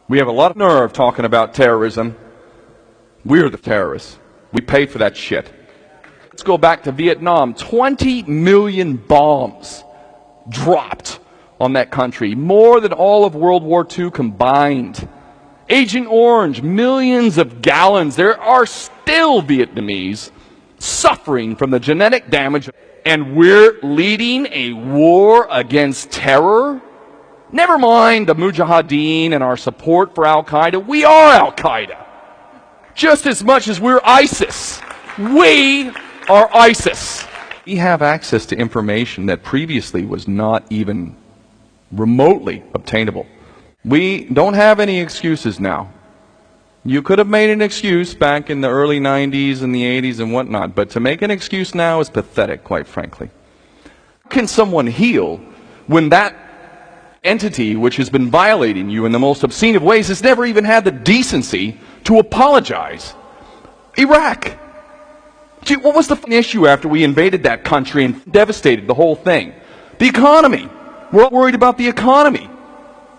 We have a lot of nerve talking about terrorism. We're the terrorists. We pay for that shit. Let's go back to Vietnam. 20 million bombs dropped on that country. More than all of World War II combined. Agent Orange, millions of gallons. There are still Vietnamese suffering from the genetic damage. And we're leading a war against terror? Never mind the Mujahideen and our support for Al-Qaeda. We are Al-Qaeda. Just as much as we're ISIS. We are ISIS. We have access to information that previously was not even remotely obtainable. We don't have any excuses now. You could have made an excuse back in the early 90s and the 80s and whatnot, but to make an excuse now is pathetic, quite frankly. How can someone heal when that entity which has been violating you in the most obscene of ways has never even had the decency to apologize? Iraq. Gee, what was the issue after we invaded that country and devastated the whole thing? The economy. We're all worried about the economy.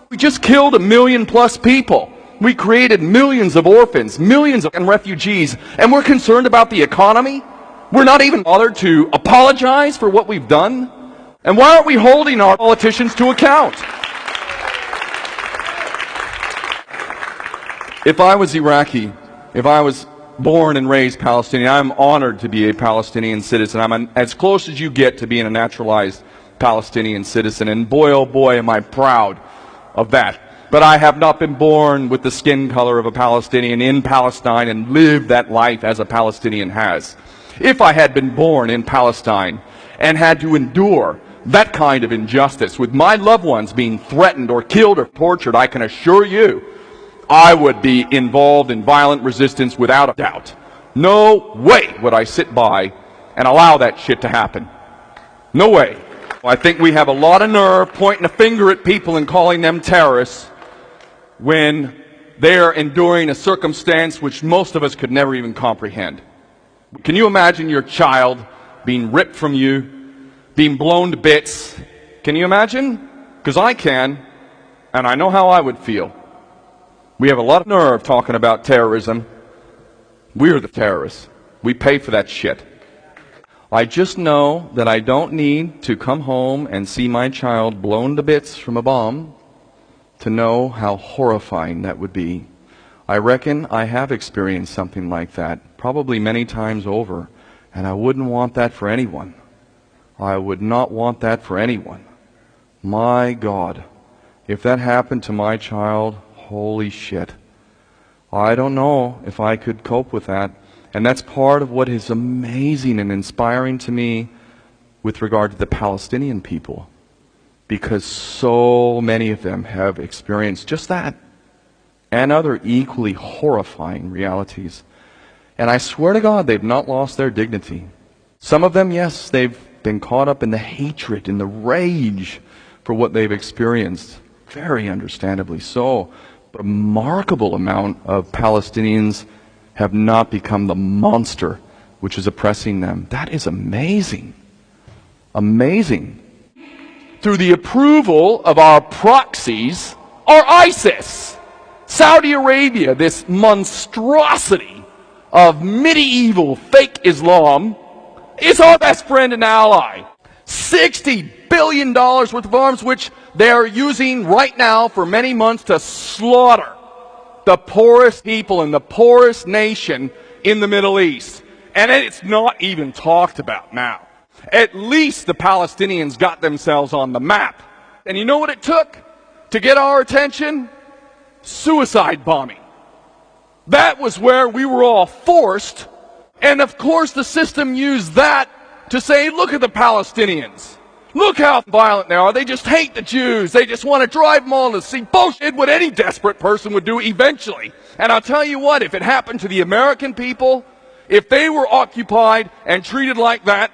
We just killed 1 million plus people. We created millions of orphans, millions of refugees, and we're concerned about the economy? We're not even bothered to apologize for what we've done? And why aren't we holding our politicians to account? If I was Iraqi, if I was born and raised Palestinian, I'm honored to be a Palestinian citizen. I'm as close as you get to being a naturalized Palestinian citizen, and boy, oh boy, am I proud of that. But I have not been born with the skin color of a Palestinian in Palestine and lived that life as a Palestinian has. If I had been born in Palestine and had to endure that kind of injustice, with my loved ones being threatened or killed or tortured, I can assure you, I would be involved in violent resistance without a doubt. No way would I sit by and allow that shit to happen. No way. I think we have a lot of nerve pointing a finger at people and calling them terrorists when they're enduring a circumstance which most of us could never even comprehend. Can you imagine your child being ripped from you, being blown to bits? Can you imagine? Because I can, and I know how I would feel. We have a lot of nerve talking about terrorism. We're the terrorists. We pay for that shit. I just know that I don't need to come home and see my child blown to bits from a bomb to know how horrifying that would be. I reckon I have experienced something like that, probably many times over, and I wouldn't want that for anyone. I would not want that for anyone. My God, if that happened to my child, holy shit. I don't know if I could cope with that. And that's part of what is amazing and inspiring to me with regard to the Palestinian people. Because so many of them have experienced just that and other equally horrifying realities. And I swear to God, they've not lost their dignity. Some of them, yes, they've been caught up in the hatred, in the rage for what they've experienced. Very understandably so. But a remarkable amount of Palestinians have not become the monster which is oppressing them. That is amazing. Amazing. Through the approval of our proxies, are ISIS. Saudi Arabia, this monstrosity of medieval fake Islam, is our best friend and ally. $60 billion worth of arms, which they're using right now for many months to slaughter the poorest people in the poorest nation in the Middle East. And it's not even talked about now. At least the Palestinians got themselves on the map. And you know what it took to get our attention? Suicide bombing. That was where we were all forced. And of course the system used that to say, look at the Palestinians. Look how violent they are. They just hate the Jews. They just want to drive them all to see bullshit, what any desperate person would do eventually. And I'll tell you what, if it happened to the American people, if they were occupied and treated like that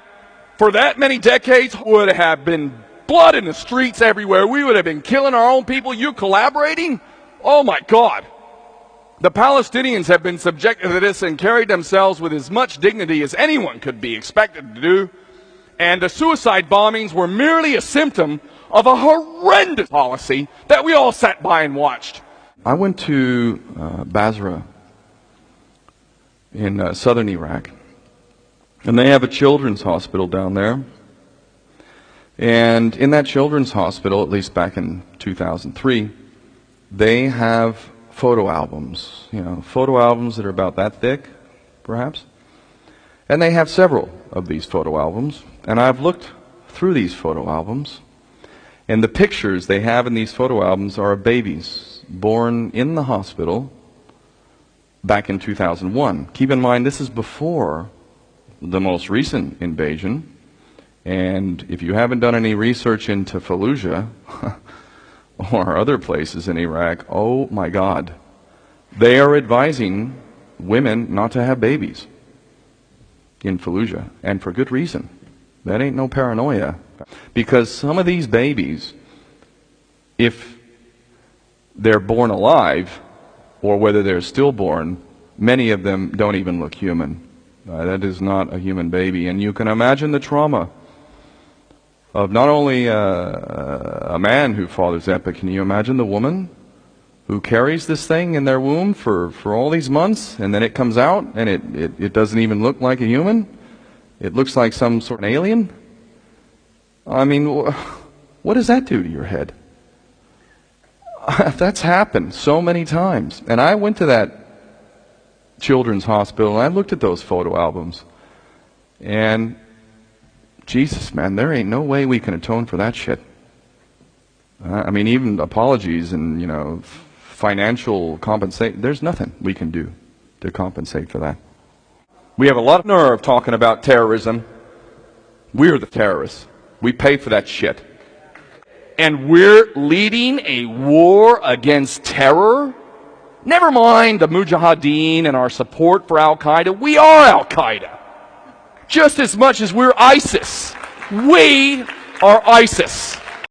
for that many decades, would have been blood in the streets everywhere. We would have been killing our own people. You collaborating? Oh my God. The Palestinians have been subjected to this and carried themselves with as much dignity as anyone could be expected to do. And the suicide bombings were merely a symptom of a horrendous policy that we all sat by and watched. I went to Basra in southern Iraq, and they have a children's hospital down there. And in that children's hospital, at least back in 2003, they have photo albums, photo albums that are about that thick, perhaps. And they have several of these photo albums, and I've looked through these photo albums, and the pictures they have in these photo albums are of babies born in the hospital back in 2001. Keep in mind, this is before the most recent invasion, and if you haven't done any research into Fallujah or other places in Iraq, oh my God, they are advising women not to have babies in Fallujah, and for good reason. That ain't no paranoia. Because some of these babies, if they're born alive, or whether they're stillborn, many of them don't even look human. That is not a human baby. And you can imagine the trauma of not only a man who fathers that, but can you imagine the woman who carries this thing in their womb for all these months, and then it comes out, and it doesn't even look like a human? It looks like some sort of alien? I mean, what does that do to your head? That's happened so many times. And I went to that children's hospital, and I looked at those photo albums. And, Jesus, man, there ain't no way we can atone for that shit. I mean, even apologies and, financial compensation, there's nothing we can do to compensate for that. We have a lot of nerve talking about terrorism. We're the terrorists. We pay for that shit. And we're leading a war against terror? Never mind the Mujahideen and our support for Al-Qaeda. We are Al-Qaeda. Just as much as we're ISIS. We are ISIS.